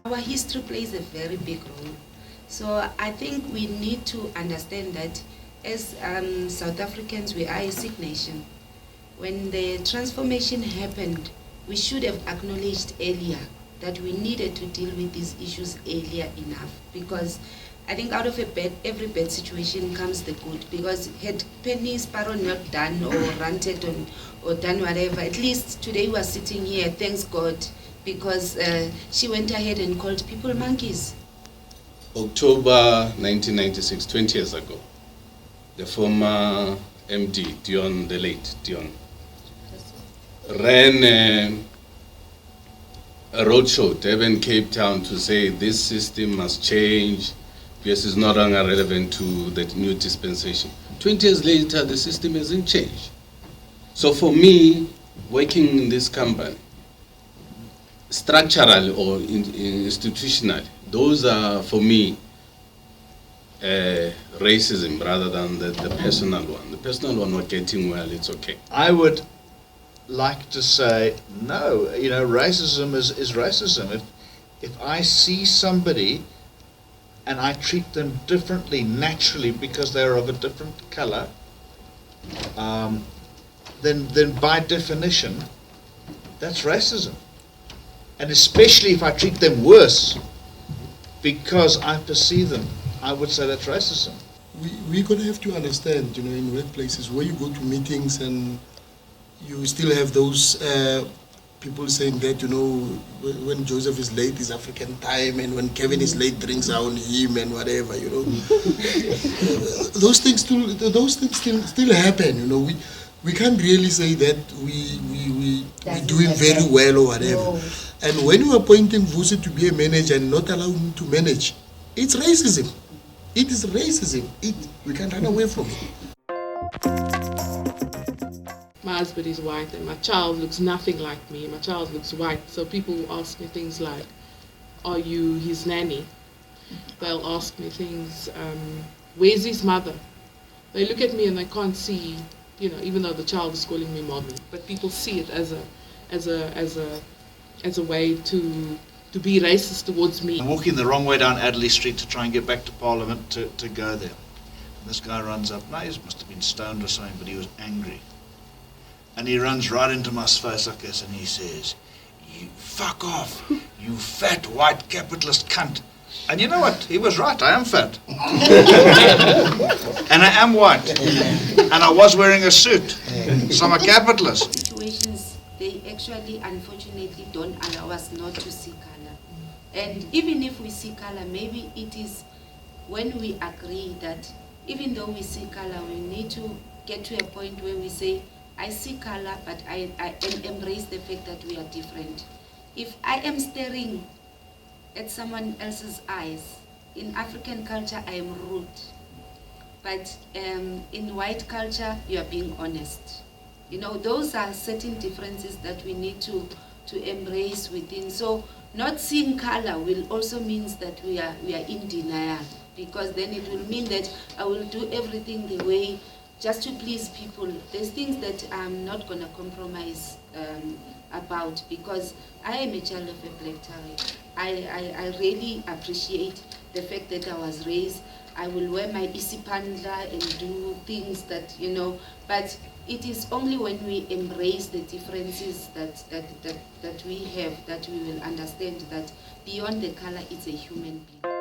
Our history plays a very big role. So I think we need to understand that as South Africans, we are a sick nation. When the transformation happened, we should have acknowledged earlier that we needed to deal with these issues earlier enough, because I think out of every bad situation comes the good. Because had Penny Sparrow not done or ranted on or done whatever, at least today we are sitting here, thanks God, because she went ahead and called people monkeys. October 1996, 20 years ago, the former MD, Dion, the late Dion, ran a roadshow, Durban, Cape Town, to say this system must change because it's no longer relevant to the new dispensation. 20 years later, the system hasn't changed. So for me, working in this company, structural or institutional, those are for me racism rather than the personal one. The personal one not getting well, it's okay. I would like to say no. Racism is racism. If I see somebody and I treat them differently naturally because they're of a different color, then by definition, that's racism. And especially if I treat them worse because I perceive them, I would say that's racism. We're going to have to understand, in workplaces where you go to meetings and you still have those people saying that, when Joseph is late is African time, and when Kevin is late, drinks are on him and whatever, those things still happen, We can't really say that we're doing very well or whatever. No. And when you are appointing Vusi to be a manager and not allowing him to manage, it's racism. It is racism. We can't run away from it. My husband is white and my child looks nothing like me. My child looks white. So people will ask me things like, are you his nanny? They'll ask me things, where's his mother? They look at me and they can't see, even though the child is calling me mommy, but people see it as a way to be racist towards me. I'm walking the wrong way down Adderley Street to try and get back to Parliament to go there. And this guy runs up. Now he must have been stoned or something, but he was angry. And he runs right into my face like this, and he says, "You fuck off, you fat white capitalist cunt." And you know what? He was right. I am fat. And I am white. And I was wearing a suit. So I'm a capitalist. Situations, they actually, unfortunately, don't allow us not to see color. And even if we see color, maybe it is when we agree that even though we see color, we need to get to a point where we say, I see color, but I embrace the fact that we are different. If I am staring at someone else's eyes, in African culture, I am rude. But in white culture, you are being honest. Those are certain differences that we need to embrace within. So not seeing color will also means that we are in denial, because then it will mean that I will do everything the way just to please people. There's things that I'm not going to compromise about, because I am a child of a black Tariq. I really appreciate the fact that I was raised. I will wear my isipandla and do things that, but it is only when we embrace the differences that we have that we will understand that beyond the color, it's a human being.